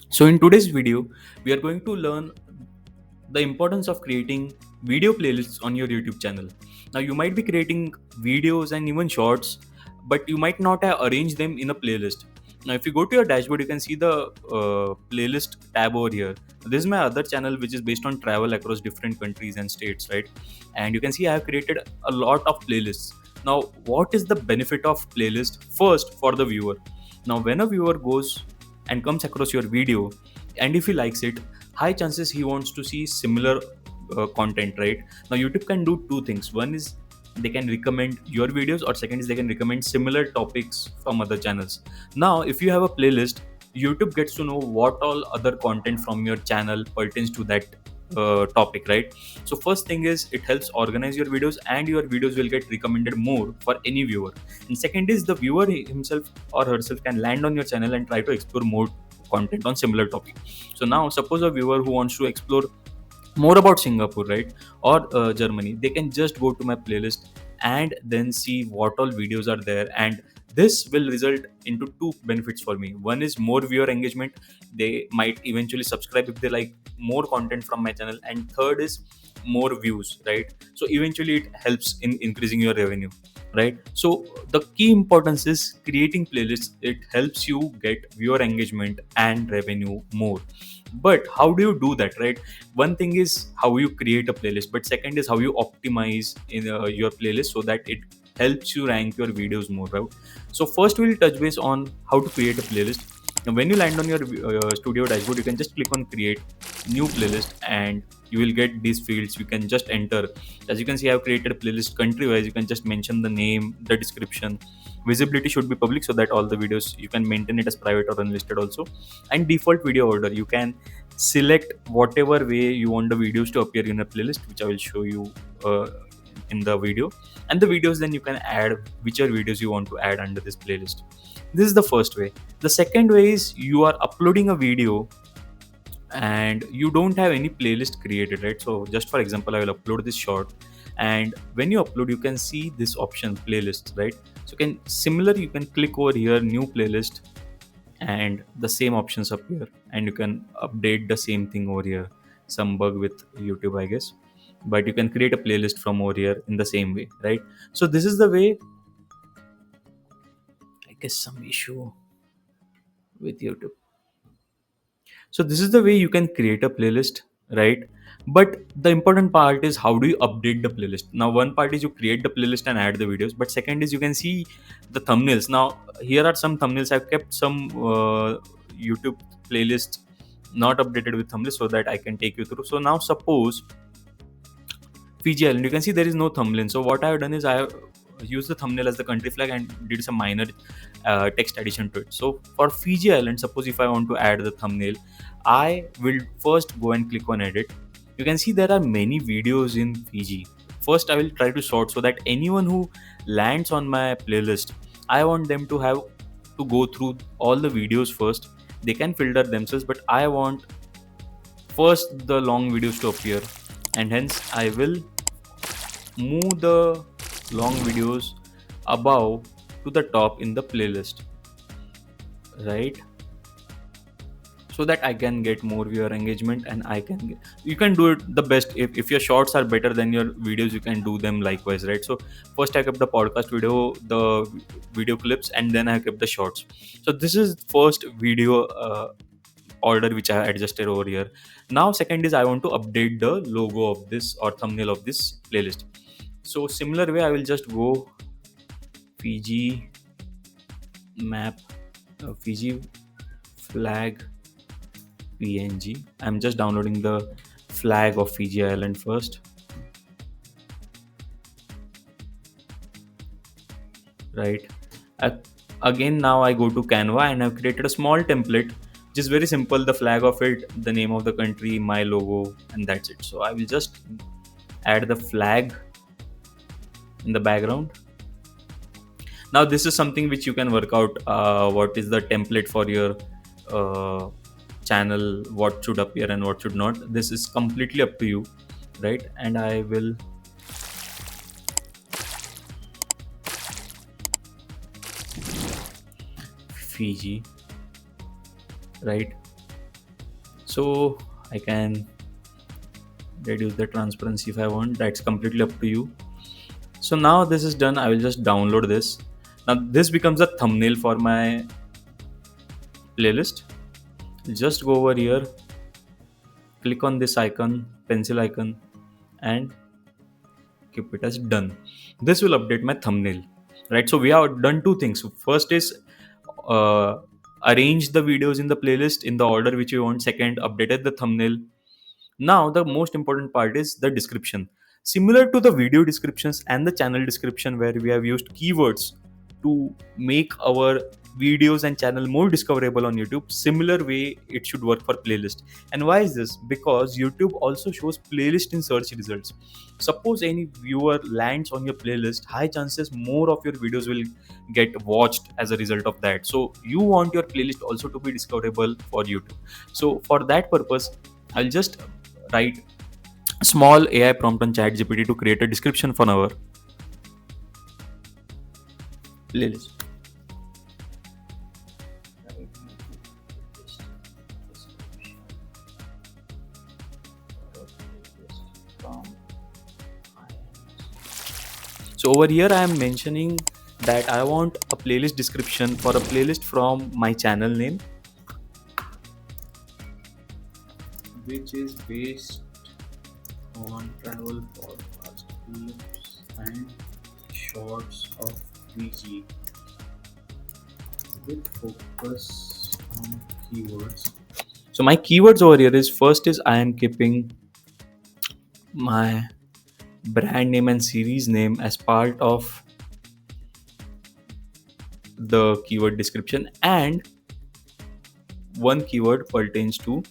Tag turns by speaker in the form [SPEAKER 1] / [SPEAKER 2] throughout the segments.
[SPEAKER 1] So in today's video, we are going to learn the importance of creating video playlists on your YouTube channel. Now you might be creating videos and even shorts, but you might not have arranged them in a playlist. Now if you go to your dashboard, you can see the playlist tab over here. This is my other channel which is based on travel across different countries and states, right? And you can see I have created a lot of playlists. Now what is the benefit of playlist? First, for the viewer. Now when a viewer goes and comes across your video, and if he likes it, high chances he wants to see similar content, right? Now YouTube can do two things. One is they can recommend your videos, or second is they can recommend similar topics from other channels. Now if you have a playlist, YouTube gets to know what all other content from your channel pertains to that topic, right? So first thing is it helps organize your videos, and your videos will get recommended more for any viewer. And second is the viewer himself or herself can land on your channel and try to explore more content on similar topic. So now suppose a viewer who wants to explore more about Singapore, right, or Germany, they can just go to my playlist and then see what all videos are there. And this will result into two benefits for me. One is more viewer engagement. They might eventually subscribe if they like more content from my channel. And third is more views, right? So eventually it helps in increasing your revenue, right? So the key importance is creating playlists. It helps you get viewer engagement and revenue more. But how do you do that, right? One thing is how you create a playlist, but second is how you optimize in your playlist so that it helps you rank your videos more, right? So first we'll touch base on how to create a playlist. Now when you land on your studio dashboard, you can just click on create new playlist, and you will get these fields. You can just enter. As you can see, I have created a playlist country wise. You can just mention the name, the description. Visibility should be public so that all the videos you can maintain it as private or unlisted also. And default video order, you can select whatever way you want the videos to appear in a playlist, which I will show you in the video. And the videos, then you can add whichever videos you want to add under this playlist. This is the first way. The second way is you are uploading a video and you don't have any playlist created, right? So just for example, I will upload this short, and when you upload, you can see this option playlist, right? So you can click over here, new playlist, and the same options appear, and you can update the same thing over here. Some bug with YouTube, I guess, but you can create a playlist from over here in the same way, right? So this is the way. I guess some issue with YouTube. So this is the way you can create a playlist, right? But the important part is how do you update the playlist. Now one part is you create the playlist and add the videos, but second is you can see the thumbnails. Now here are some thumbnails. I've kept some YouTube playlists not updated with thumbnails so that I can take you through. So now suppose Fiji Island, you can see there is no thumbnail. So what I have done is I have used the thumbnail as the country flag and did some minor text addition to it. So for Fiji Island, suppose if I want to add the thumbnail, I will first go and click on edit. You can see there are many videos in Fiji. First, I will try to sort so that anyone who lands on my playlist, I want them to have to go through all the videos first. They can filter themselves, but I want first the long videos to appear, and hence I will move the long videos above to the top in the playlist, right? So that I can get more viewer engagement, and you can do it the best. If your shorts are better than your videos, you can do them likewise, right? So first I kept the podcast video, the video clips, and then I kept the shorts. So this is first video order which I adjusted over here. Now second is I want to update the logo of this or thumbnail of this playlist. So similar way, I will just go Fiji map, Fiji flag PNG. I'm just downloading the flag of Fiji Island first, right? Uh, Again, now I go to Canva and I've created a small template, which is very simple. The flag of it, the name of the country, my logo, and that's it. So I will just add the flag in the background. Now this is something which you can work out. What is the template for your uh, channel, what should appear and what should not. This is completely up to you, right? And I will Fiji, right? So I can reduce the transparency if I want. That's completely up to you. So now this is done. I will just download this. Now this becomes a thumbnail for my playlist. Just go over here, click on this icon, pencil icon, and keep it as done. This will update my thumbnail, right? So we have done two things. First is uh, arrange the videos in the playlist in the order which you want. Second, updated the thumbnail. Now, the most important part is the description. Similar to the video descriptions and the channel description, where we have used keywords to make our videos and channel more discoverable on YouTube, similar way it should work for playlist. And why is this? Because YouTube also shows playlist in search results. Suppose any viewer lands on your playlist, high chances more of your videos will get watched as a result of that. So you want your playlist also to be discoverable for YouTube. So for that purpose, I'll just write a small AI prompt on ChatGPT to create a description for our playlist. So over here I am mentioning that I want a playlist description for a playlist from my channel name, which is based on travel podcast clips and shorts of VG with focus on keywords. So my keywords over here is, first is I am keeping my brand name and series name as part of the keyword description, and one keyword pertains to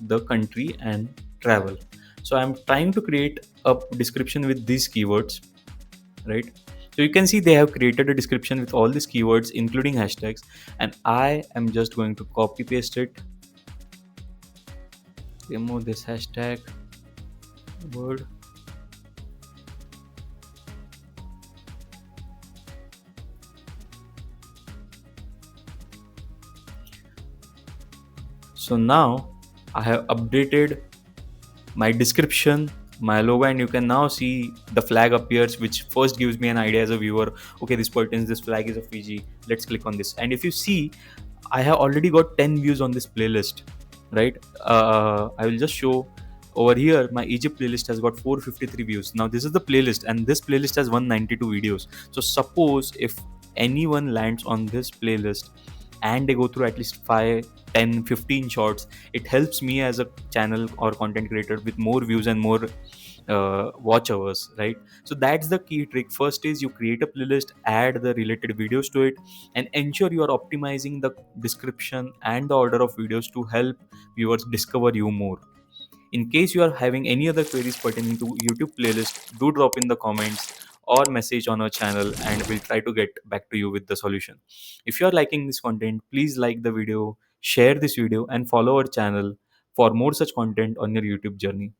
[SPEAKER 1] the country and travel. So I'm trying to create a description with these keywords, right? So you can see they have created a description with all these keywords including hashtags, and I am just going to copy paste it, remove this hashtag word. So now I have updated my description, my logo, and you can now see the flag appears, which first gives me an idea as a viewer. Okay, this flag is of Fiji. Let's click on this. And if you see, I have already got 10 views on this playlist, right? I will just show over here. My Egypt playlist has got 453 views. Now this is the playlist, and this playlist has 192 videos. So suppose if anyone lands on this playlist and they go through at least 5, 10, 15 shorts, it helps me as a channel or content creator with more views and more watch hours, right? So that's the key trick. First is you create a playlist, add the related videos to it, and ensure you are optimizing the description and the order of videos to help viewers discover you more. In case you are having any other queries pertaining to YouTube playlist, do drop in the comments or message on our channel, and we'll try to get back to you with the solution. If you are liking this content, please like the video, share this video, and follow our channel for more such content on your YouTube journey.